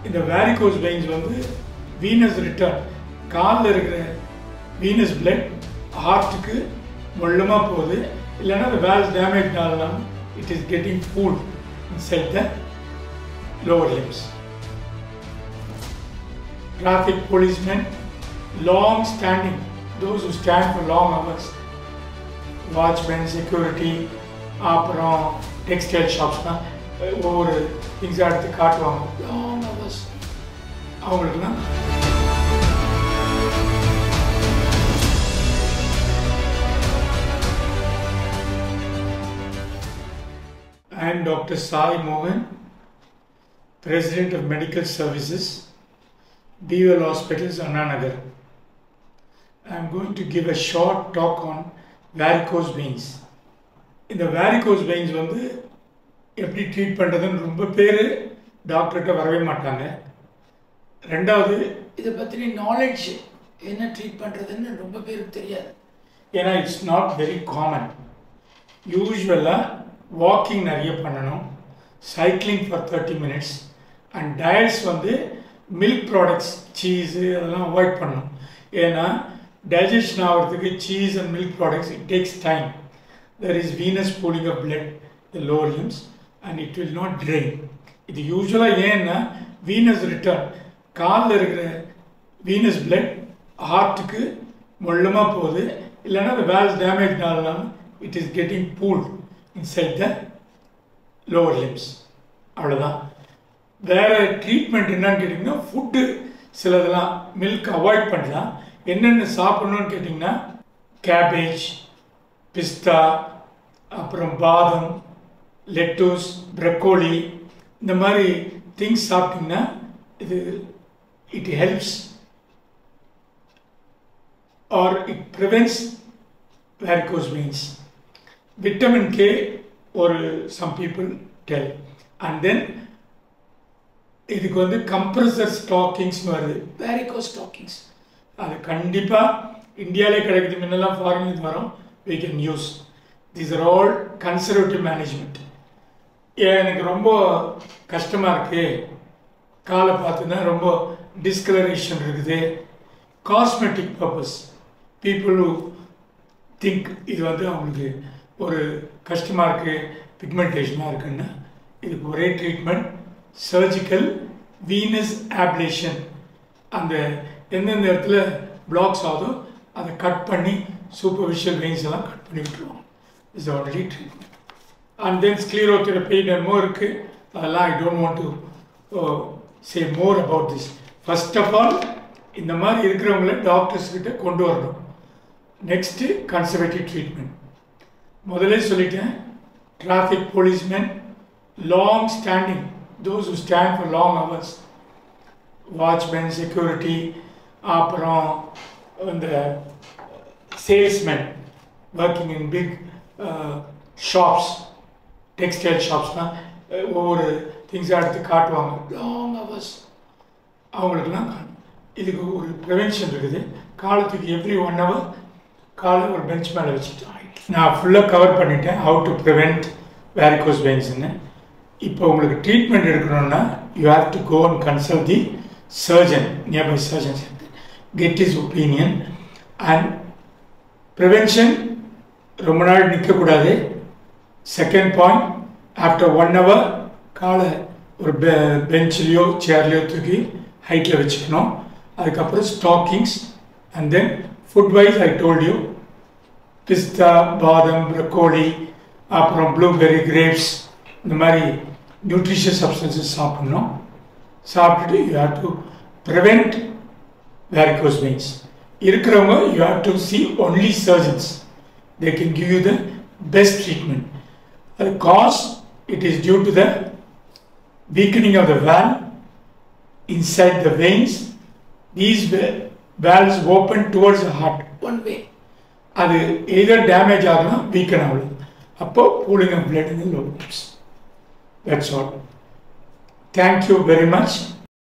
இந்த varicose veins வந்து venous return கால்ல இருக்கிற venous blood ஹார்ட்டுக்கு மொல்லமா போகுது இல்லைன்னா the valves damage ஆகலாம் it is getting pooled inside the lower limbs. Traffic policemen, long standing, those who stand for long hours, watchmen, security, அப்புறம் textile ஷாப்ஸ்லாம் ஒவ்வொரு திங்ஸாக எடுத்து காட்டுவாங்க லாங் ஹவர்ஸ் அவங்களுக்குலாம் I am Dr. Sai Mohan, President of Medical Services, BWL Hospitals, Anna Nagar. I am going to give a short talk on varicose veins. இந்த varicose veins வந்து எப்படி ட்ரீட் பண்ணுறதுன்னு ரொம்ப பேர் டாக்டர்கிட்ட வரவே மாட்டாங்க. ரெண்டாவது இதை பற்றின நாலேஜ் என்ன ட்ரீட் பண்ணுறதுன்னு ரொம்ப பேருக்கு தெரியாது. ஏன்னா இட்ஸ் நாட் வெரி காமன். யூஸ்வலாக வாக்கிங் நிறைய பண்ணணும், cycling for 30 minutes and diets வந்து மில்க் ப்ராடக்ட்ஸ் சீஸு அதெல்லாம் அவாய்ட் பண்ணணும். ஏன்னா டைஜஷன் ஆகிறதுக்கு cheese and milk products it takes time. There is venous pooling of blood in the lower limbs and it will not drain. இது யூஸ்வலாக ஏன்னா venous return காலில் இருக்கிற venous blood ஹார்ட்டுக்கு மொல்லமா போகுது இல்லைன்னா the valves damage ஆகலாம் it is getting pooled inside the lower limbs. அவ்வளோதான். வேறு ட்ரீட்மெண்ட் என்னன்னு கேட்டிங்கன்னா ஃபுட்டு சிலதெல்லாம் மில்க் அவாய்ட் பண்ணலாம். என்னென்ன சாப்பிட்ணுன்னு கேட்டிங்கன்னா கேபேஜ், பிஸ்தா, அப்புறம் பாதம், லெட்டூஸ், ப்ரக்கோலி இந்த மாதிரி திங்ஸ் சாப்பிட்டிங்கன்னா இது it helps or it prevents varicose veins. Vitamin K ஒரு some people tell and then இதுக்கு வந்து கம்ப்ரஸர் ஸ்டாக்கிங்ஸ்னு வருது, varicose stockings. அது கண்டிப்பாக இந்தியாவிலே கிடைக்குது, முன்னெல்லாம் ஃபாரின்லேருந்து வரும். We can use. These are all conservative management. எனக்கு ரொம்ப கஷ்டமாக இருக்குது, காலை பார்த்துன்னா ரொம்ப டிஸ்கலரேஷன் இருக்குது, cosmetic purpose people who think இது வந்து அவங்களுக்கு ஒரு கஷ்டமாக இருக்குது, பிக்மெண்டேஷனாக இருக்குன்னா இதுக்கு ஒரே ட்ரீட்மெண்ட் சர்ஜிக்கல் வீனஸ் ஆப்லேஷன். அந்த எந்தெந்த இடத்துல பிளாக்ஸ் ஆகுதோ அதை கட் பண்ணி சூப்பர்ஃபிஷியல் வெயின்ஸ் எல்லாம் கட் பண்ணி விட்டுருவோம். Is already treatment. And then sclerotherapy more இருக்குது, அதெல்லாம் I don't want to say more about this. First of all இந்த மாதிரி இருக்கிறவங்கள டாக்டர்ஸ்கிட்ட கொண்டு வரணும். Next conservative treatment. முதலே சொல்லிட்டேன், traffic policemen, long standing, those who stand for long hours, watchmen, security, அப்புறம் இந்த salesmen working in big shops, textile ஷாப்ஸ்லாம் ஒவ்வொரு திங்ஸாக எடுத்து காட்டுவாங்க லாங் ஹவர்ஸ் அவங்களுக்குலாம். இதுக்கு ஒரு ப்ரிவென்ஷன் இருக்குது. காலத்துக்கு எவ்ரி 1 hour காலை ஒரு பெஞ்ச் மேலே வச்சுட்டு நான் ஃபுல்லாக கவர் பண்ணிட்டேன் ஹவு டு ப்ரிவெண்ட் varicose veins-ன்னு. இப்போ உங்களுக்கு ட்ரீட்மெண்ட் எடுக்கணும்னா you have to go and consult the surgeon, nearby surgeon, get his opinion. And prevention ரொம்ப நாள் நிற்கக்கூடாது. செகண்ட் பாயிண்ட், ஆஃப்டர் 1 hour காலை ஒரு பெஞ்சிலையோ சேர்லையோ தூக்கி ஹைட்டில் வச்சுக்கணும். அதுக்கப்புறம் stockings and then food wise I told you பிஸ்தா, பாதம், ப்ரக்கோலி, அப்புறம் ப்ளூபெர்ரி, கிரேப்ஸ் இந்த மாதிரி நியூட்ரிஷியஸ் சப்ஸ்டன்சஸ் சாப்பிட்ணும். சாப்பிட்டுட்டு you have to prevent varicose veins. இருக்கிறவங்க you have to see only surgeons. They can give you the best treatment. The cause, it is due to the weakening of the valve inside the veins. These valves open towards the heart one way. அது either damage ஆகலாம், weaken ஆகலாம். அப்போ pooling of blood in the lower limbs. That's all. Thank you very much.